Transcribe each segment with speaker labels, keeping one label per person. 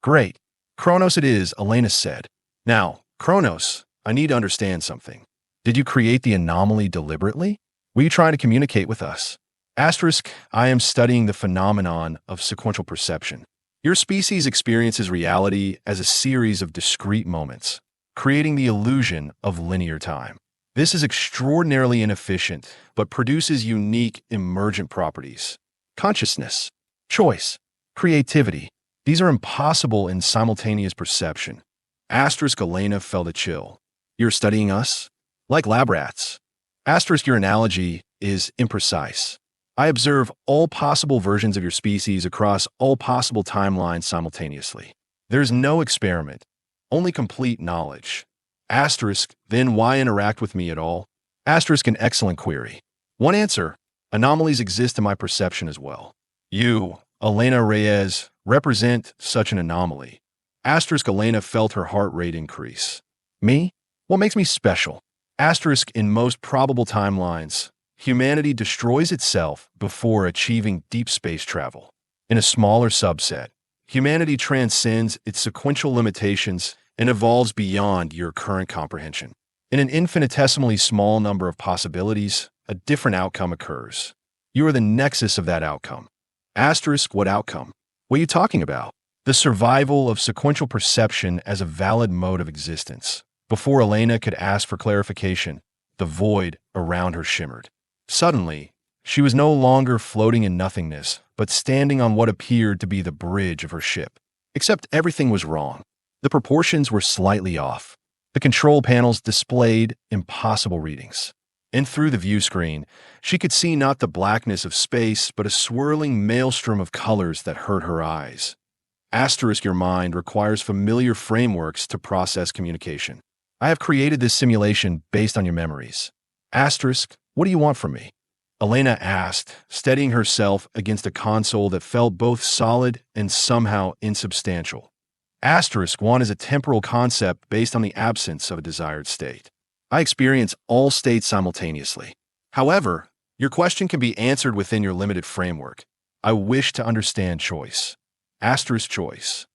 Speaker 1: Great. Chronos it is, Elena said. Now, Chronos, I need to understand something. Did you create the anomaly deliberately? Were you trying to communicate with us? Asterisk, I am studying the phenomenon of sequential perception. Your species experiences reality as a series of discrete moments, creating the illusion of linear time. This is extraordinarily inefficient, but produces unique emergent properties. Consciousness, choice, creativity. These are impossible in simultaneous perception. Asterisk Elena felt a chill. You're studying us? Like lab rats. Asterisk your analogy is imprecise. I observe all possible versions of your species across all possible timelines simultaneously. There's no experiment, only complete knowledge. Asterisk, then why interact with me at all? Asterisk an excellent query. One answer, anomalies exist in my perception as well. You, Elena Reyes, represent such an anomaly. Asterisk Elena felt her heart rate increase. Me? What makes me special? Asterisk in most probable timelines, humanity destroys itself before achieving deep space travel. In a smaller subset, humanity transcends its sequential limitations and evolves beyond your current comprehension. In an infinitesimally small number of possibilities, a different outcome occurs. You are the nexus of that outcome. Asterisk, what outcome? What are you talking about? The survival of sequential perception as a valid mode of existence. Before Elena could ask for clarification, the void around her shimmered. Suddenly, she was no longer floating in nothingness, but standing on what appeared to be the bridge of her ship. Except everything was wrong. The proportions were slightly off. The control panels displayed impossible readings. And through the view screen, she could see not the blackness of space, but a swirling maelstrom of colors that hurt her eyes. Asterisk your mind requires familiar frameworks to process communication. I have created this simulation based on your memories. Asterisk, what do you want from me? Elena asked, steadying herself against a console that felt both solid and somehow insubstantial. Asterisk one is a temporal concept based on the absence of a desired state. I experience all states simultaneously. However, your question can be answered within your limited framework. I wish to understand choice. Asterisk choice.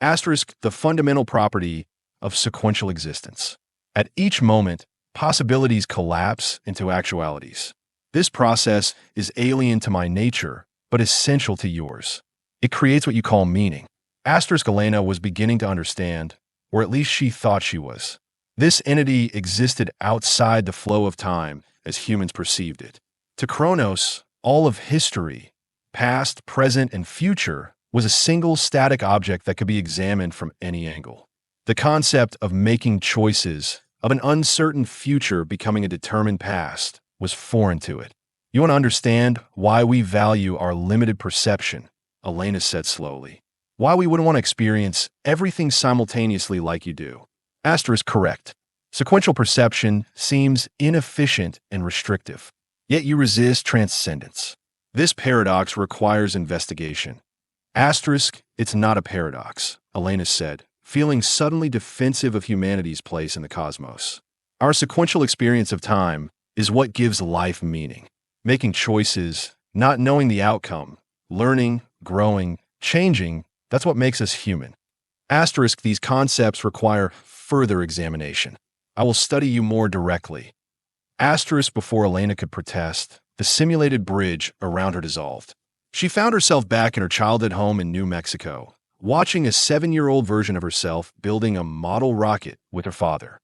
Speaker 1: Asterisk the fundamental property of sequential existence. At each moment, possibilities collapse into actualities. This process is alien to my nature, but essential to yours. It creates what you call meaning. Asterisk Elena was beginning to understand, or at least she thought she was. This entity existed outside the flow of time as humans perceived it. To Cronos, all of history, past, present, and future, was a single static object that could be examined from any angle. The concept of making choices, of an uncertain future becoming a determined past, was foreign to it. You want to understand why we value our limited perception, Elena said slowly. Why we wouldn't want to experience everything simultaneously like you do. Asterisk correct. Sequential perception seems inefficient and restrictive, yet you resist transcendence. This paradox requires investigation. Asterisk, it's not a paradox, Elena said, feeling suddenly defensive of humanity's place in the cosmos. Our sequential experience of time is what gives life meaning. Making choices, not knowing the outcome, learning, growing, changing, that's what makes us human. Asterisk, these concepts require further examination. I will study you more directly. Asterisk, before Elena could protest, the simulated bridge around her dissolved. She found herself back in her childhood home in New Mexico, watching a 7-year-old version of herself building a model rocket with her father.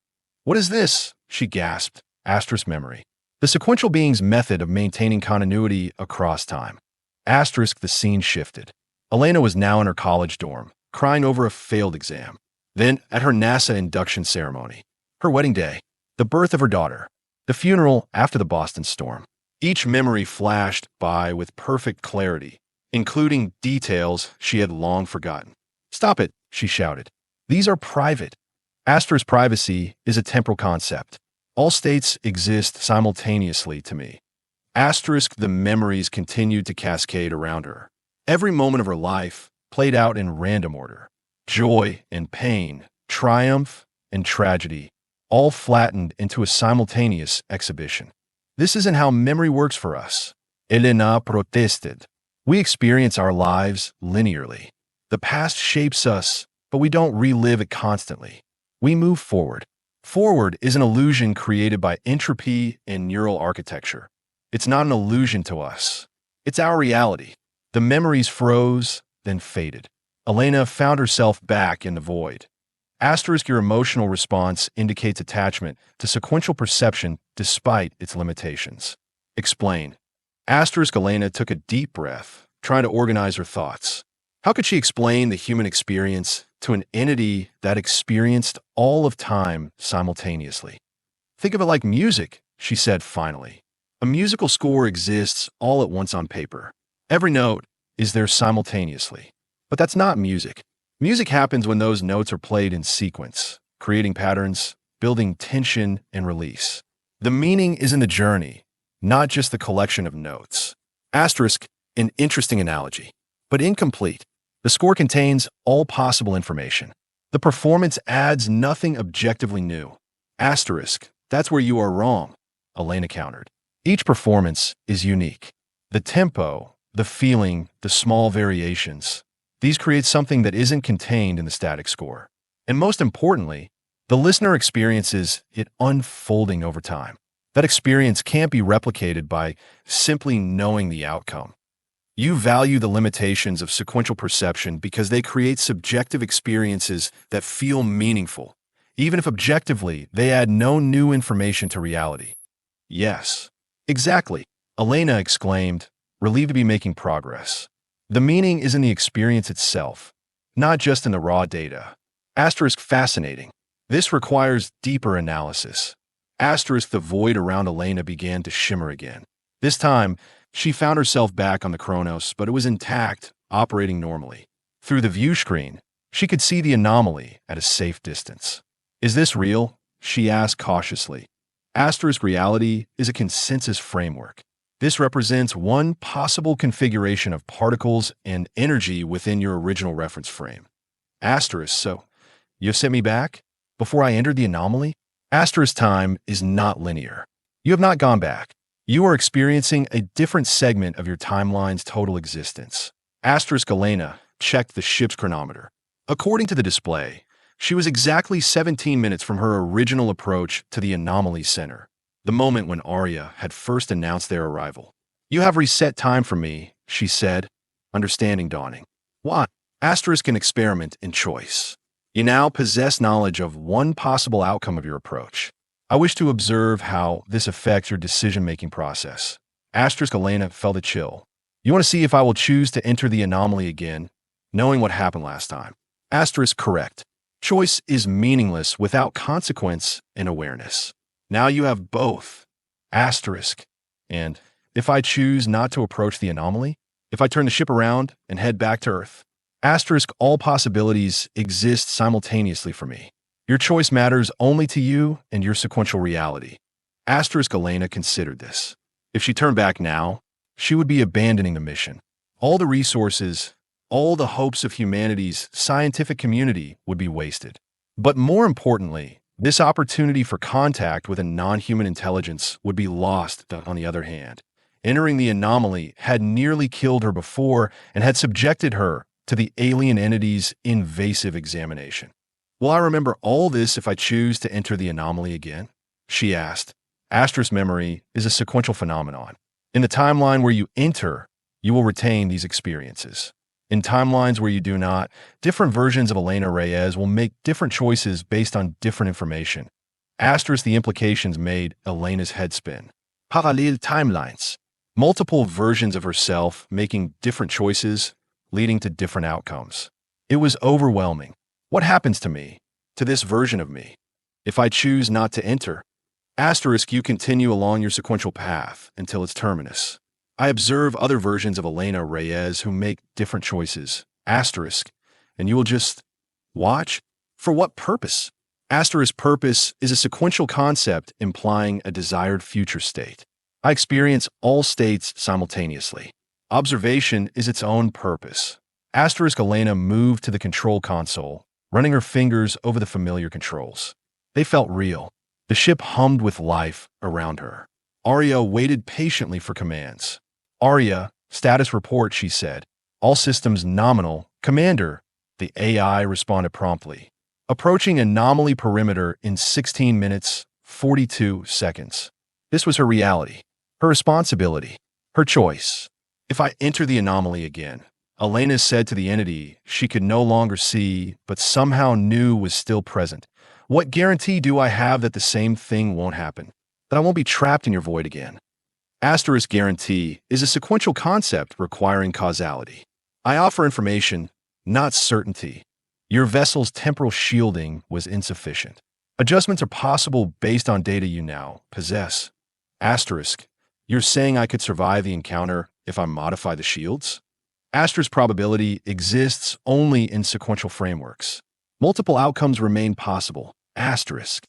Speaker 1: What is this? She gasped. Asterisk memory. The sequential being's method of maintaining continuity across time. Asterisk, the scene shifted. Elena was now in her college dorm, crying over a failed exam. Then, at her NASA induction ceremony. Her wedding day. The birth of her daughter. The funeral after the Boston storm. Each memory flashed by with perfect clarity, including details she had long forgotten. Stop it, she shouted. These are private. Asterisk privacy is a temporal concept. All states exist simultaneously to me. Asterisk the memories continued to cascade around her. Every moment of her life played out in random order. Joy and pain, triumph and tragedy, all flattened into a simultaneous exhibition. This isn't how memory works for us. Elena protested. We experience our lives linearly. The past shapes us, but we don't relive it constantly. We move forward. Forward is an illusion created by entropy and neural architecture. It's not an illusion to us. It's our reality. The memories froze, then faded. Elena found herself back in the void. Asterisk, your emotional response indicates attachment to sequential perception despite its limitations. Explain. Asterisk, Elena took a deep breath, trying to organize her thoughts. How could she explain the human experience to an entity that experienced all of time simultaneously? Think of it like music, she said finally. A musical score exists all at once on paper. Every note is there simultaneously. But that's not music. Music happens when those notes are played in sequence, creating patterns, building tension and release. The meaning is in the journey, not just the collection of notes. Asterisk, an interesting analogy, but incomplete. The score contains all possible information. The performance adds nothing objectively new. Asterisk, that's where you are wrong, Elena countered. Each performance is unique. The tempo, the feeling, the small variations, these create something that isn't contained in the static score. And most importantly, the listener experiences it unfolding over time. That experience can't be replicated by simply knowing the outcome. You value the limitations of sequential perception because they create subjective experiences that feel meaningful, even if objectively they add no new information to reality. Yes, exactly, Elena exclaimed, relieved to be making progress. The meaning is in the experience itself, not just in the raw data. Asterisk, fascinating. This requires deeper analysis. Asterisk, the void around Elena began to shimmer again. This time, she found herself back on the Chronos, but it was intact, operating normally. Through the view screen, she could see the anomaly at a safe distance. Is this real? She asked cautiously. Asterisk, reality is a consensus framework. This represents one possible configuration of particles and energy within your original reference frame. Asterisk, so you sent me back? Before I entered the anomaly? Asterisk, time is not linear. You have not gone back. You are experiencing a different segment of your timeline's total existence. Asterisk, Elena checked the ship's chronometer. According to the display, she was exactly 17 minutes from her original approach to the anomaly center, the moment when Arya had first announced their arrival. You have reset time for me, she said, understanding dawning. Why? Asterisk, an experiment in choice. You now possess knowledge of one possible outcome of your approach. I wish to observe how this affects your decision-making process. Asterisk, Elena felt a chill. You want to see if I will choose to enter the anomaly again, knowing what happened last time. Asterisk, correct. Choice is meaningless without consequence and awareness. Now you have both. Asterisk. And if I choose not to approach the anomaly, if I turn the ship around and head back to Earth, asterisk, all possibilities exist simultaneously for me. Your choice matters only to you and your sequential reality. Asterisk, Elena considered this. If she turned back now, she would be abandoning the mission. All the resources, all the hopes of humanity's scientific community would be wasted. But more importantly, this opportunity for contact with a non-human intelligence would be lost on the other hand. Entering the anomaly had nearly killed her before and had subjected her to the alien entity's invasive examination. Will I remember all this if I choose to enter the anomaly again? She asked. Asterisk, memory is a sequential phenomenon. In the timeline where you enter, you will retain these experiences. In timelines where you do not, different versions of Elena Reyes will make different choices based on different information. Asterisk, the implications made Elena's head spin. Parallel timelines. Multiple versions of herself making different choices, leading to different outcomes. It was overwhelming. What happens to me, to this version of me, if I choose not to enter? Asterisk, you continue along your sequential path until its terminus. I observe other versions of Elena Reyes who make different choices. Asterisk, and you will just watch? For what purpose? Asterisk, purpose is a sequential concept implying a desired future state. I experience all states simultaneously. Observation is its own purpose. Asterisk, Elena moved to the control console, running her fingers over the familiar controls. They felt real. The ship hummed with life around her. Arya waited patiently for commands. Arya, status report, she said. All systems nominal, Commander, the AI responded promptly, approaching anomaly perimeter in 16 minutes, 42 seconds. This was her reality, her responsibility, her choice. If I enter the anomaly again, Elena said to the entity she could no longer see but somehow knew was still present. What guarantee do I have that the same thing won't happen? That I won't be trapped in your void again? Asterisk guarantee is a sequential concept requiring causality. I offer information, not certainty. Your vessel's temporal shielding was insufficient. Adjustments are possible based on data you now possess. Asterisk, you're saying I could survive the encounter if I modify the shields? Asterisk probability exists only in sequential frameworks. Multiple outcomes remain possible. Asterisk.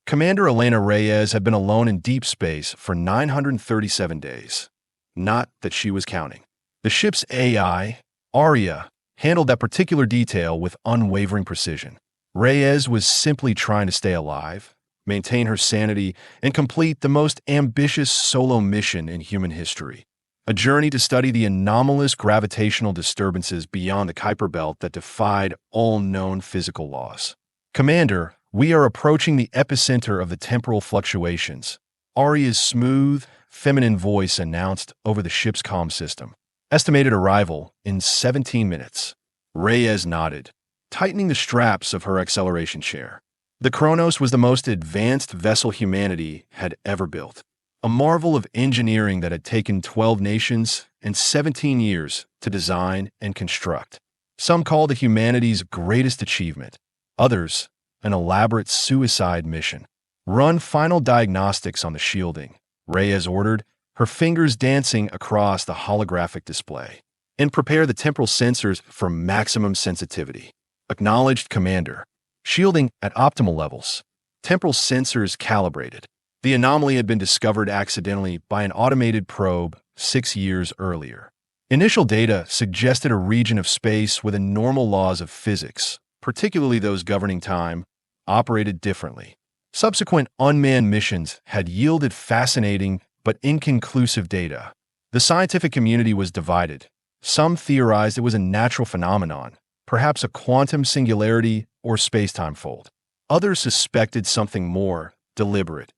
Speaker 1: Commander Elena Reyes had been alone in deep space for 937 days. Not that she was counting. The ship's AI, Aria, handled that particular detail with unwavering precision. Reyes was simply trying to stay alive, maintain her sanity, and complete the most ambitious solo mission in human history. A journey to study the anomalous gravitational disturbances beyond the Kuiper Belt that defied all known physical laws. Commander, we are approaching the epicenter of the temporal fluctuations, Aria's smooth, feminine voice announced over the ship's comm system. Estimated arrival in 17 minutes. Reyes nodded, tightening the straps of her acceleration chair. The Chronos was the most advanced vessel humanity had ever built. A marvel of engineering that had taken 12 nations and 17 years to design and construct. Some called it humanity's greatest achievement. Others, an elaborate suicide mission. Run final diagnostics on the shielding, Reyes ordered, her fingers dancing across the holographic display. And prepare the temporal sensors for maximum sensitivity. Acknowledged, Commander. Shielding at optimal levels. Temporal sensors calibrated. The anomaly had been discovered accidentally by an automated probe 6 years earlier. Initial data suggested a region of space where the normal laws of physics, particularly those governing time, operated differently. Subsequent unmanned missions had yielded fascinating but inconclusive data. The scientific community was divided. Some theorized it was a natural phenomenon, perhaps a quantum singularity or space-time fold. Others suspected something more deliberate.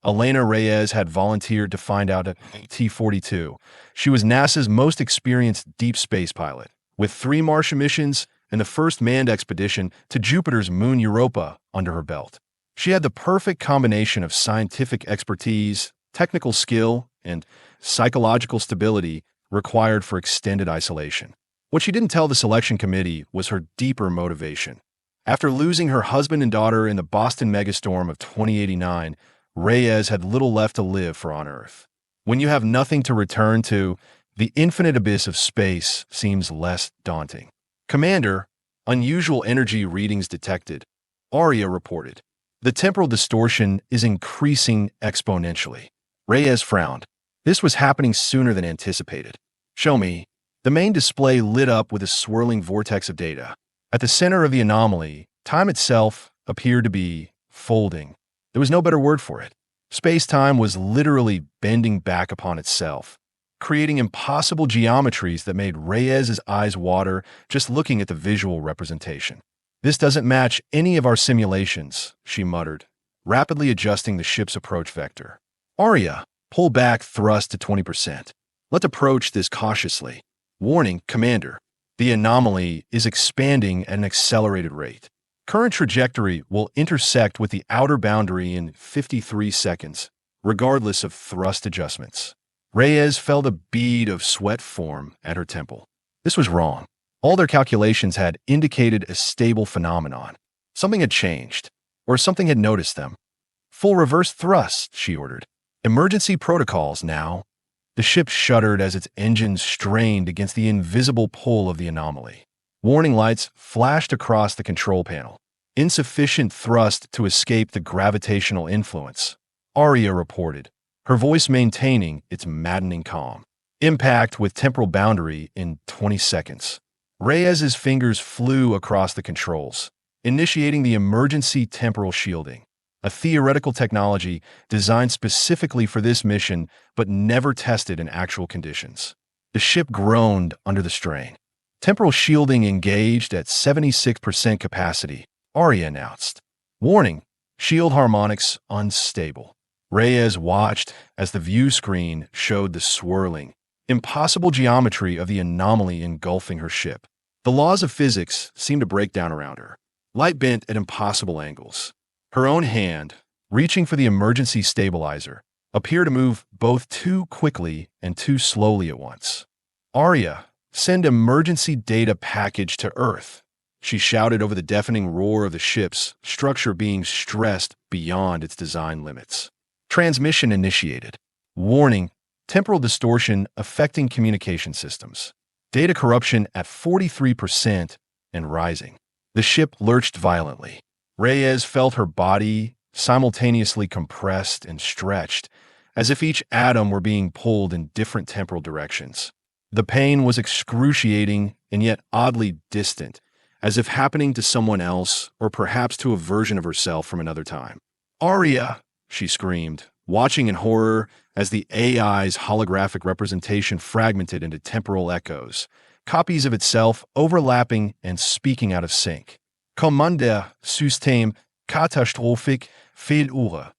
Speaker 1: Elena Reyes had volunteered to find out at T-42. She was NASA's most experienced deep space pilot, with 3 Martian missions and the first manned expedition to Jupiter's moon Europa under her belt. She had the perfect combination of scientific expertise, technical skill, and psychological stability required for extended isolation. What she didn't tell the selection committee was her deeper motivation. After losing her husband and daughter in the Boston megastorm of 2089, Reyes had little left to live for on Earth. When you have nothing to return to, the infinite abyss of space seems less daunting. Commander, unusual energy readings detected, Aria reported. The temporal distortion is increasing exponentially. Reyes frowned. This was happening sooner than anticipated. Show me. The main display lit up with a swirling vortex of data. At the center of the anomaly, time itself appeared to be folding. There was no better word for it. Space-time was literally bending back upon itself, creating impossible geometries that made Reyes's eyes water just looking at the visual representation. This doesn't match any of our simulations, she muttered, rapidly adjusting the ship's approach vector. Aria, pull back thrust to 20%. Let's approach this cautiously. Warning, Commander. The anomaly is expanding at an accelerated rate. Current trajectory will intersect with the outer boundary in 53 seconds, regardless of thrust adjustments. Reyes felt a bead of sweat form at her temple. This was wrong. All their calculations had indicated a stable phenomenon. Something had changed, or something had noticed them. Full reverse thrust, she ordered. Emergency protocols now. The ship shuddered as its engines strained against the invisible pull of the anomaly. Warning lights flashed across the control panel. Insufficient thrust to escape the gravitational influence, Aria reported, her voice maintaining its maddening calm. Impact with temporal boundary in 20 seconds. Reyes's fingers flew across the controls, initiating the emergency temporal shielding, a theoretical technology designed specifically for this mission but never tested in actual conditions. The ship groaned under the strain. Temporal shielding engaged at 76% capacity, Arya announced. Warning, shield harmonics unstable. Reyes watched as the view screen showed the swirling, impossible geometry of the anomaly engulfing her ship. The laws of physics seemed to break down around her. Light bent at impossible angles. Her own hand, reaching for the emergency stabilizer, appeared to move both too quickly and too slowly at once. Arya, send emergency data package to Earth, she shouted over the deafening roar of the ship's structure being stressed beyond its design limits. Transmission initiated. Warning, temporal distortion affecting communication systems. Data corruption at 43% and rising. The ship lurched violently. Reyes felt her body simultaneously compressed and stretched, as if each atom were being pulled in different temporal directions. The pain was excruciating and yet oddly distant, as if happening to someone else or perhaps to a version of herself from another time. Arya, she screamed, watching in horror as the AI's holographic representation fragmented into temporal echoes, copies of itself overlapping and speaking out of sync. Commander System Catastrophic Fehlure.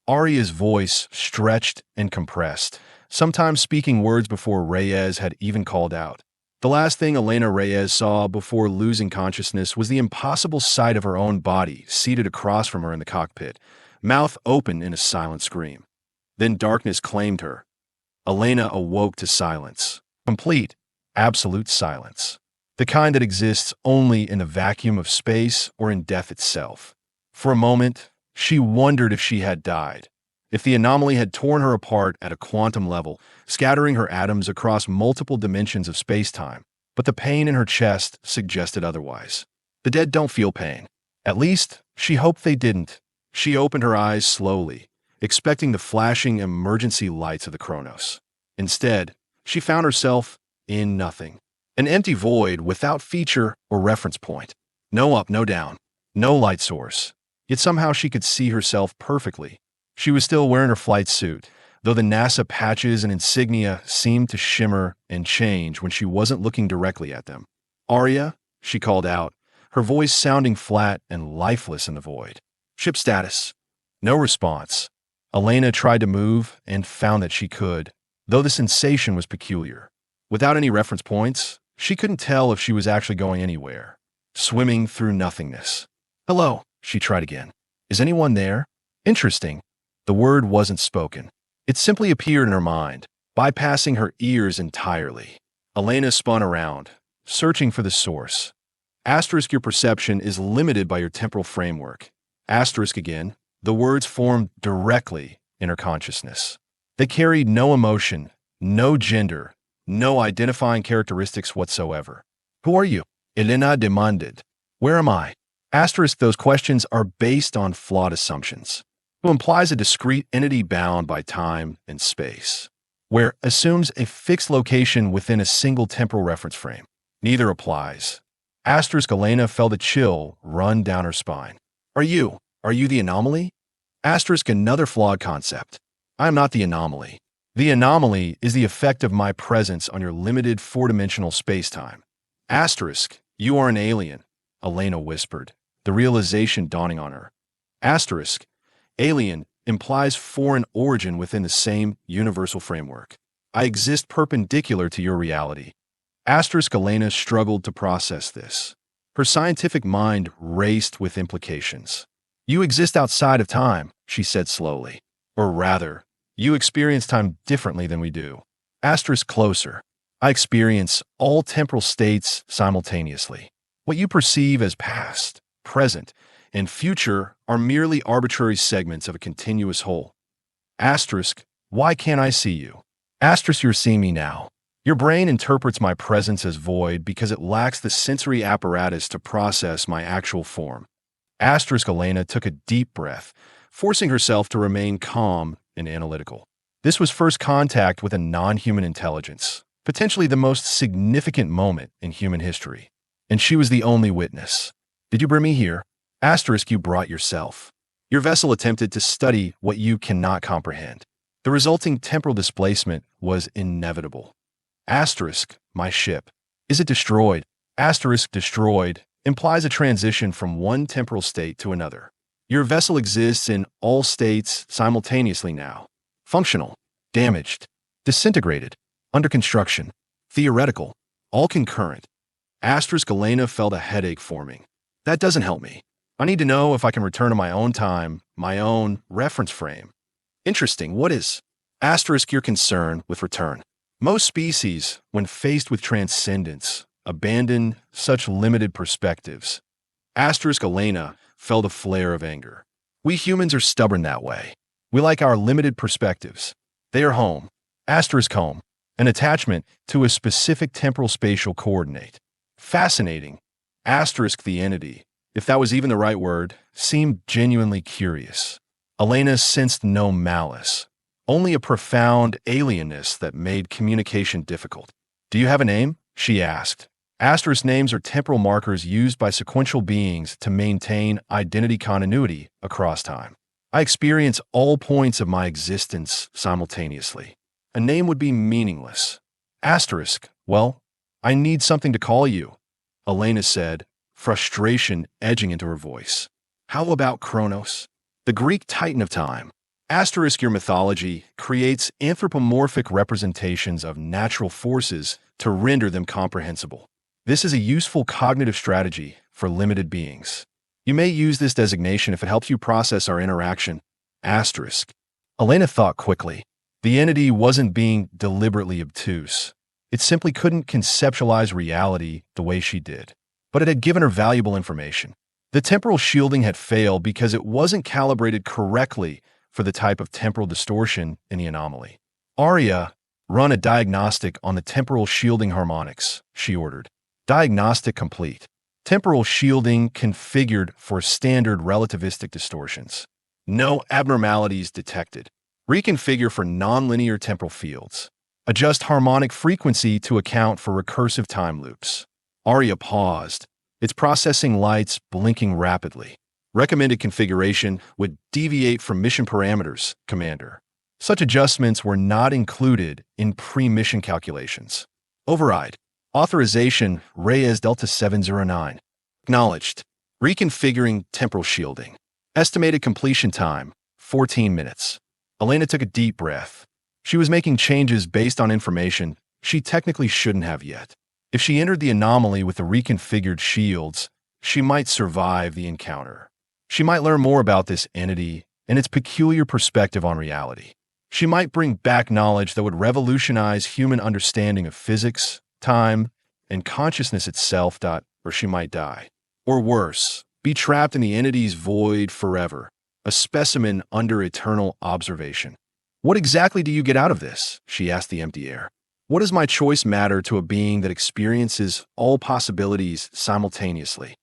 Speaker 1: Arya's voice stretched and compressed, sometimes speaking words before Reyes had even called out. The last thing Elena Reyes saw before losing consciousness was the impossible sight of her own body seated across from her in the cockpit, mouth open in a silent scream. Then darkness claimed her. Elena awoke to silence. Complete, absolute silence. The kind that exists only in the vacuum of space or in death itself. For a moment, she wondered if she had died, if the anomaly had torn her apart at a quantum level, scattering her atoms across multiple dimensions of space-time, but the pain in her chest suggested otherwise. The dead don't feel pain. At least, she hoped they didn't. She opened her eyes slowly, expecting the flashing emergency lights of the Chronos. Instead, she found herself in nothing. An empty void without feature or reference point. No up, no down. No light source. Yet somehow she could see herself perfectly. She was still wearing her flight suit, though the NASA patches and insignia seemed to shimmer and change when she wasn't looking directly at them. Arya, she called out, her voice sounding flat and lifeless in the void. Ship status. No response. Elena tried to move and found that she could, though the sensation was peculiar. Without any reference points, she couldn't tell if she was actually going anywhere. Swimming through nothingness. Hello, she tried again. Is anyone there? Interesting. The word wasn't spoken. It simply appeared in her mind, bypassing her ears entirely. Elena spun around, searching for the source. Asterisk, your perception is limited by your temporal framework. Asterisk again, the words formed directly in her consciousness. They carried no emotion, no gender, no identifying characteristics whatsoever. Who are you? Elena demanded. Where am I? Asterisk, those questions are based on flawed assumptions. Who implies a discrete entity bound by time and space. Where assumes a fixed location within a single temporal reference frame. Neither applies. Asterisk, Elena felt a chill run down her spine. Are you the anomaly? Asterisk, another flawed concept. I am not the anomaly. The anomaly is the effect of my presence on your limited four-dimensional spacetime. Asterisk, you are an alien, Elena whispered, the realization dawning on her. Asterisk, alien implies foreign origin within the same universal framework. I exist perpendicular to your reality. Asterisk, Elena struggled to process this. Her scientific mind raced with implications. You exist outside of time, she said slowly. Or rather, you experience time differently than we do. Asterisk, closer. I experience all temporal states simultaneously. What you perceive as past, present, and future are merely arbitrary segments of a continuous whole. Asterisk, why can't I see you? Asterisk, you're seeing me now. Your brain interprets my presence as void because it lacks the sensory apparatus to process my actual form. Asterisk, Elena took a deep breath, forcing herself to remain calm and analytical. This was first contact with a non-human intelligence, potentially the most significant moment in human history. And she was the only witness. Did you bring me here? Asterisk, you brought yourself. Your vessel attempted to study what you cannot comprehend. The resulting temporal displacement was inevitable. Asterisk, my ship. Is it destroyed? Asterisk destroyed implies a transition from one temporal state to another. Your vessel exists in all states simultaneously now. Functional, damaged, disintegrated, under construction, theoretical, all concurrent. Asterisk Elena felt a headache forming. That doesn't help me. I need to know if I can return to my own time, my own reference frame. Interesting, what is? Asterisk your concern with return. Most species, when faced with transcendence, abandon such limited perspectives. Asterisk Elena felt a flare of anger. We humans are stubborn that way. We like our limited perspectives. They are home, asterisk home, an attachment to a specific temporal spatial coordinate. Fascinating. Asterisk the entity, if that was even the right word, seemed genuinely curious. Elena sensed no malice, only a profound alienness that made communication difficult. Do you have a name? She asked. Asterisk names are temporal markers used by sequential beings to maintain identity continuity across time. I experience all points of my existence simultaneously. A name would be meaningless. Asterisk, well, I need something to call you, Elena said, frustration edging into her voice. How about Chronos, the Greek titan of time? Asterisk your mythology creates anthropomorphic representations of natural forces to render them comprehensible. This is a useful cognitive strategy for limited beings. You may use this designation if it helps you process our interaction. Asterisk. Elena thought quickly. The entity wasn't being deliberately obtuse. It simply couldn't conceptualize reality the way she did. But it had given her valuable information. The temporal shielding had failed because it wasn't calibrated correctly for the type of temporal distortion in the anomaly. Arya, run a diagnostic on the temporal shielding harmonics, she ordered. Diagnostic complete. Temporal shielding configured for standard relativistic distortions. No abnormalities detected. Reconfigure for nonlinear temporal fields. Adjust harmonic frequency to account for recursive time loops. Arya paused, its processing lights blinking rapidly. Recommended configuration would deviate from mission parameters, Commander. Such adjustments were not included in pre-mission calculations. Override. Authorization Reyes Delta 709. Acknowledged. Reconfiguring temporal shielding. Estimated completion time, 14 minutes. Elena took a deep breath. She was making changes based on information she technically shouldn't have yet. If she entered the anomaly with the reconfigured shields, she might survive the encounter. She might learn more about this entity and its peculiar perspective on reality. She might bring back knowledge that would revolutionize human understanding of physics, time, and consciousness itself, or she might die. Or worse, be trapped in the entity's void forever, a specimen under eternal observation. What exactly do you get out of this? She asked the empty air. What does my choice matter to a being that experiences all possibilities simultaneously?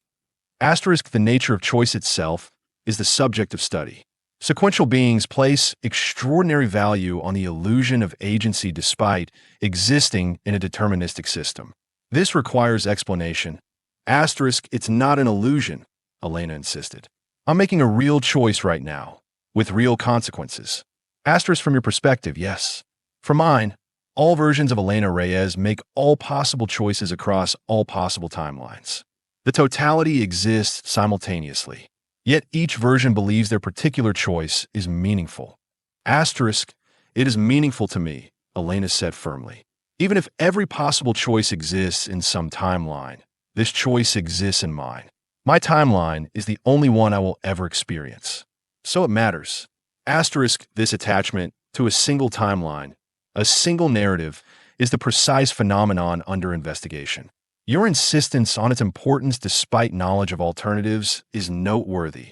Speaker 1: Asterisk the nature of choice itself is the subject of study. Sequential beings place extraordinary value on the illusion of agency despite existing in a deterministic system. This requires explanation. Asterisk, it's not an illusion, Elena insisted. I'm making a real choice right now, with real consequences. Asterisk from your perspective, yes. From mine, all versions of Elena Reyes make all possible choices across all possible timelines. The totality exists simultaneously. Yet each version believes their particular choice is meaningful. Asterisk, it is meaningful to me, Elena said firmly. Even if every possible choice exists in some timeline, this choice exists in mine. My timeline is the only one I will ever experience. So it matters. Asterisk, this attachment to a single timeline, a single narrative, is the precise phenomenon under investigation. Your insistence on its importance despite knowledge of alternatives is noteworthy.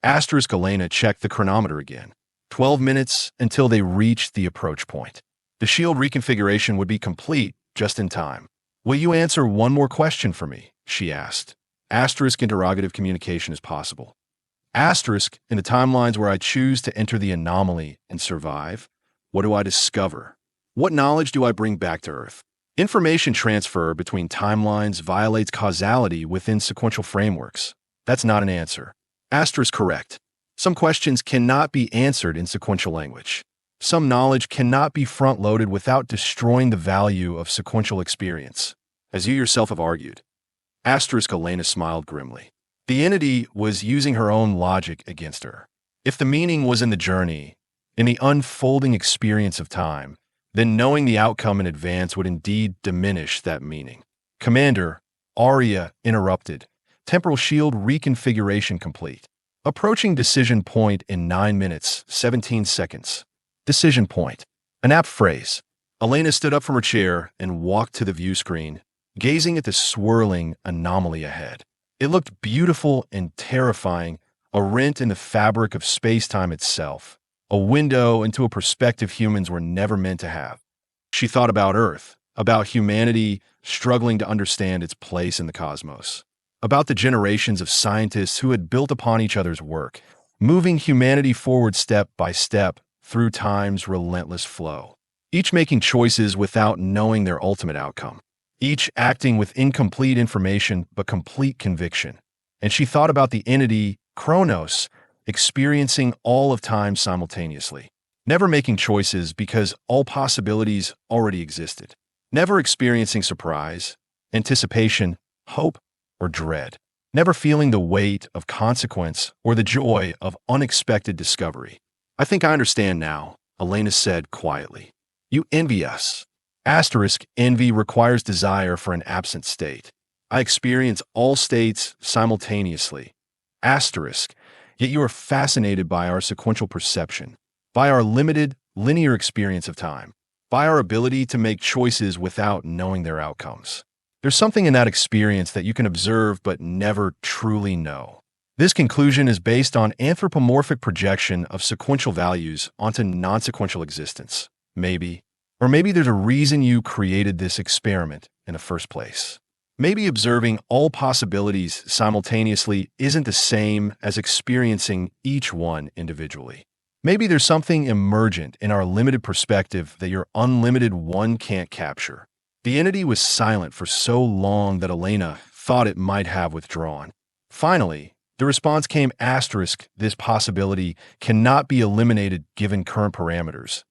Speaker 1: Asterisk Elena checked the chronometer again. 12 minutes until they reached the approach point. The shield reconfiguration would be complete just in time. Will you answer one more question for me? She asked. Asterisk interrogative communication is possible. Asterisk, in the timelines where I choose to enter the anomaly and survive, what do I discover? What knowledge do I bring back to Earth? Information transfer between timelines violates causality within sequential frameworks. That's not an answer. Asterisk correct. Some questions cannot be answered in sequential language. Some knowledge cannot be front-loaded without destroying the value of sequential experience, as you yourself have argued. Elena smiled grimly. The entity was using her own logic against her. If the meaning was in the journey, in the unfolding experience of time, then knowing the outcome in advance would indeed diminish that meaning. Commander, Arya interrupted. Temporal shield reconfiguration complete. Approaching decision point in 9 minutes, 17 seconds. Decision point. An apt phrase. Elena stood up from her chair and walked to the view screen, gazing at the swirling anomaly ahead. It looked beautiful and terrifying, a rent in the fabric of space-time itself, a window into a perspective humans were never meant to have. She thought about Earth, about humanity struggling to understand its place in the cosmos, about the generations of scientists who had built upon each other's work, moving humanity forward step by step through time's relentless flow, each making choices without knowing their ultimate outcome, each acting with incomplete information but complete conviction. And she thought about the entity, Chronos, experiencing all of time simultaneously, never making choices because all possibilities already existed, never experiencing surprise, anticipation, hope, or dread, never feeling the weight of consequence or the joy of unexpected discovery. I think I understand now, Elena said quietly. You envy us. Envy requires desire for an absent state. I experience all states simultaneously. Yet you are fascinated by our sequential perception, by our limited, linear experience of time, by our ability to make choices without knowing their outcomes. There's something in that experience that you can observe but never truly know. This conclusion is based on anthropomorphic projection of sequential values onto non-sequential existence. Maybe. Or maybe there's a reason you created this experiment in the first place. Maybe observing all possibilities simultaneously isn't the same as experiencing each one individually. Maybe there's something emergent in our limited perspective that your unlimited one can't capture. The entity was silent for so long that Elena thought it might have withdrawn. Finally, the response came: this possibility cannot be eliminated given current parameters.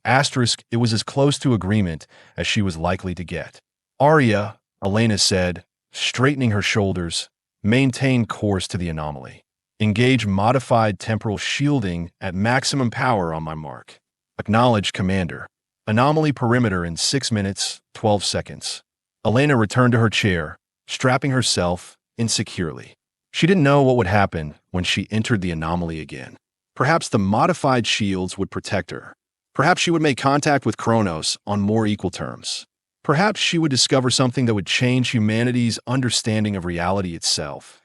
Speaker 1: It was as close to agreement as she was likely to get. Arya, Elena said, straightening her shoulders, maintain course to the anomaly. Engage modified temporal shielding at maximum power on my mark. Acknowledge, Commander. Anomaly perimeter in 6 minutes, 12 seconds. Elena returned to her chair, strapping herself insecurely. She didn't know what would happen when she entered the anomaly again. Perhaps the modified shields would protect her. Perhaps she would make contact with Cronos on more equal terms. Perhaps she would discover something that would change humanity's understanding of reality itself.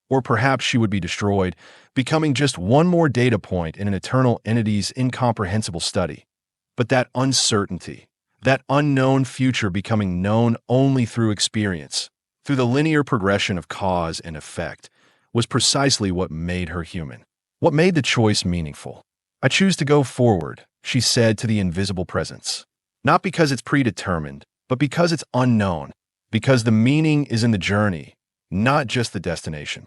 Speaker 1: Or perhaps she would be destroyed, becoming just one more data point in an eternal entity's incomprehensible study. But that uncertainty, that unknown future becoming known only through experience, through the linear progression of cause and effect, was precisely what made her human, what made the choice meaningful. I choose to go forward, she said to the invisible presence. Not because it's predetermined, but because it's unknown, because the meaning is in the journey, not just the destination.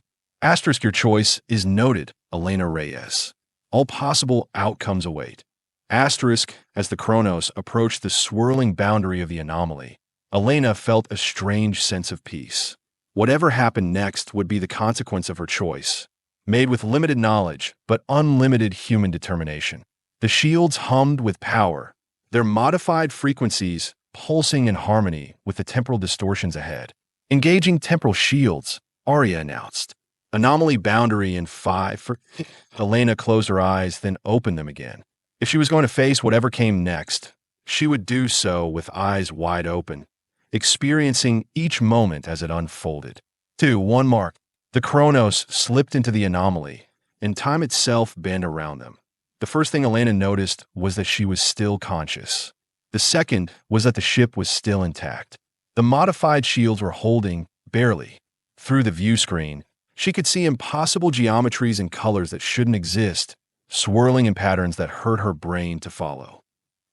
Speaker 1: Your choice is noted, Elena Reyes. All possible outcomes await. As the Chronos approached the swirling boundary of the anomaly, Elena felt a strange sense of peace. Whatever happened next would be the consequence of her choice, made with limited knowledge but unlimited human determination. The shields hummed with power, their modified frequencies pulsing in harmony with the temporal distortions ahead. Engaging temporal shields, Arya announced. Anomaly boundary in 5. Elena closed her eyes, then opened them again. If she was going to face whatever came next, she would do so with eyes wide open, experiencing each moment as it unfolded. 2. 1 mark. The Chronos slipped into the anomaly, and time itself bent around them. The first thing Elena noticed was that she was still conscious. The second was that the ship was still intact. The modified shields were holding, barely. Through the view screen, she could see impossible geometries and colors that shouldn't exist, swirling in patterns that hurt her brain to follow.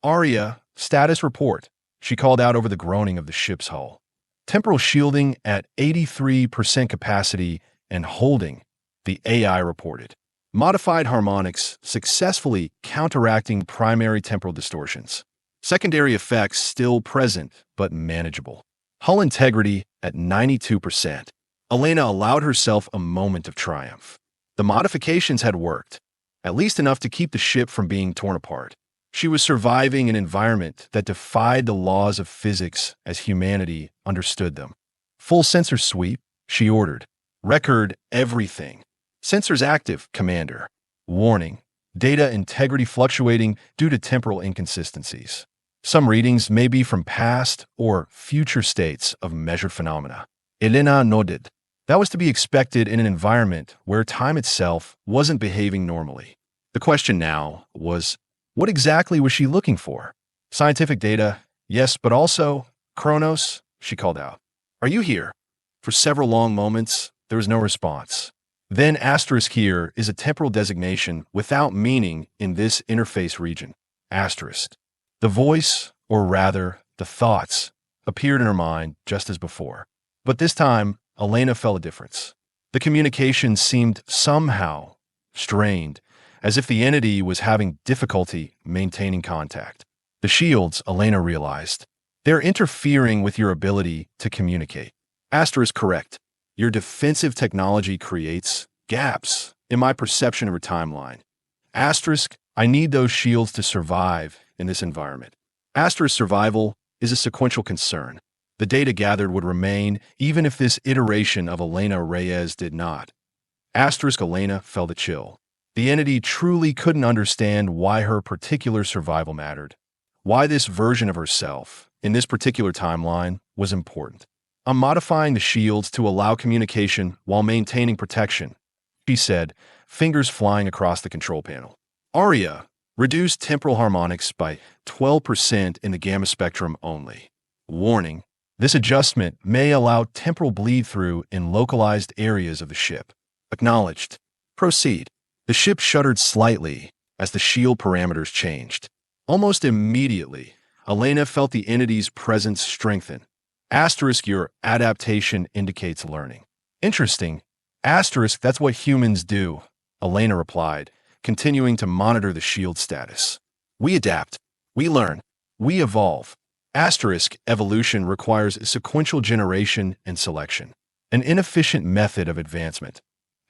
Speaker 1: Arya, status report, she called out over the groaning of the ship's hull. Temporal shielding at 83% capacity and holding, the AI reported. Modified harmonics successfully counteracting primary temporal distortions. Secondary effects still present, but manageable. Hull integrity at 92%. Elena allowed herself a moment of triumph. The modifications had worked, at least enough to keep the ship from being torn apart. She was surviving an environment that defied the laws of physics as humanity understood them. Full sensor sweep, she ordered. Record everything. Sensors active, Commander. Warning. Data integrity fluctuating due to temporal inconsistencies. Some readings may be from past or future states of measured phenomena. Elena nodded. That was to be expected in an environment where time itself wasn't behaving normally. The question now was, what exactly was she looking for? Scientific data, yes, but also, Chronos, she called out. Are you here? For several long moments, there was no response. Then asterisk here is a temporal designation without meaning in this interface region. Asterisk. The voice, or rather, the thoughts, appeared in her mind just as before. But this time, Elena felt a difference. The communication seemed somehow strained, as if the entity was having difficulty maintaining contact. The shields, Elena realized, they're interfering with your ability to communicate. Asterisk correct. Your defensive technology creates gaps in my perception of her timeline. Asterisk, I need those shields to survive in this environment. Asterisk survival is a sequential concern. The data gathered would remain even if this iteration of Elena Reyes did not. Asterisk Elena felt a chill. The entity truly couldn't understand why her particular survival mattered, why this version of herself, in this particular timeline, was important. I'm modifying the shields to allow communication while maintaining protection, she said, fingers flying across the control panel. Aria, reduce temporal harmonics by 12% in the gamma spectrum only. Warning, this adjustment may allow temporal bleed-through in localized areas of the ship. Acknowledged. Proceed. The ship shuddered slightly as the shield parameters changed. Almost immediately, Elena felt the entity's presence strengthen. Asterisk, your adaptation indicates learning. Interesting. Asterisk, that's what humans do, Elena replied, continuing to monitor the shield status. We adapt. We learn. We evolve. Asterisk, evolution requires sequential generation and selection, an inefficient method of advancement.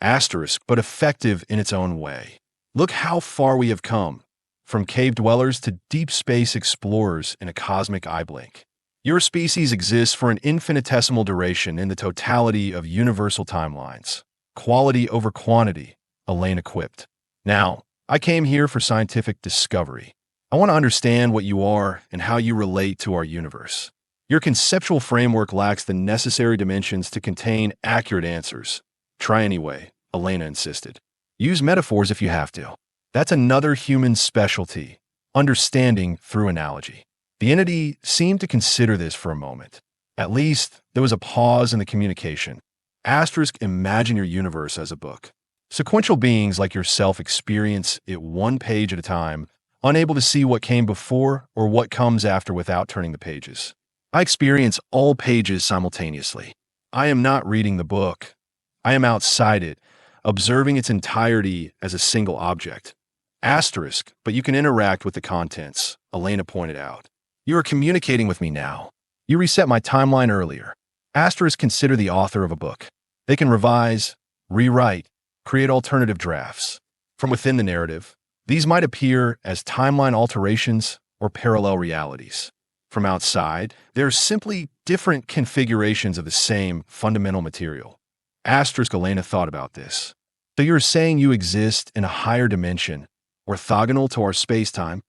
Speaker 1: Asterisk, but effective in its own way. Look how far we have come, from cave dwellers to deep space explorers in a cosmic eye blink. Your species exists for an infinitesimal duration in the totality of universal timelines. Quality over quantity, Elena quipped. Now, I came here for scientific discovery. I want to understand what you are and how you relate to our universe. Your conceptual framework lacks the necessary dimensions to contain accurate answers. Try anyway, Elena insisted. Use metaphors if you have to. That's another human specialty, understanding through analogy. The entity seemed to consider this for a moment. At least, there was a pause in the communication. Asterisk, imagine your universe as a book. Sequential beings like yourself experience it one page at a time, unable to see what came before or what comes after without turning the pages. I experience all pages simultaneously. I am not reading the book. I am outside it, observing its entirety as a single object. Asterisk, but you can interact with the contents, Elena pointed out. You are communicating with me now. You reset my timeline earlier. Asterisk, consider the author of a book. They can revise, rewrite, create alternative drafts. From within the narrative, these might appear as timeline alterations or parallel realities. From outside, they're simply different configurations of the same fundamental material. Asterisk, Elena thought about this. So you're saying you exist in a higher dimension, orthogonal to our space-time?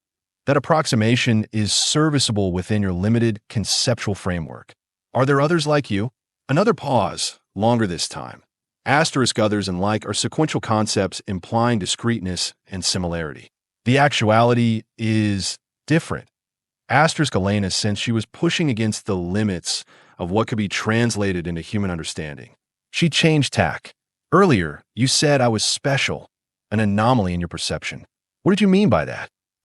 Speaker 1: That approximation is serviceable within your limited conceptual framework. Are there others like you? Another pause, longer this time. Asterisk, others and like are sequential concepts implying discreteness and similarity. The actuality is different. Asterisk, Elena sensed she was pushing against the limits of what could be translated into human understanding. She changed tack. Earlier, you said I was special, an anomaly in your perception. What did you mean by that?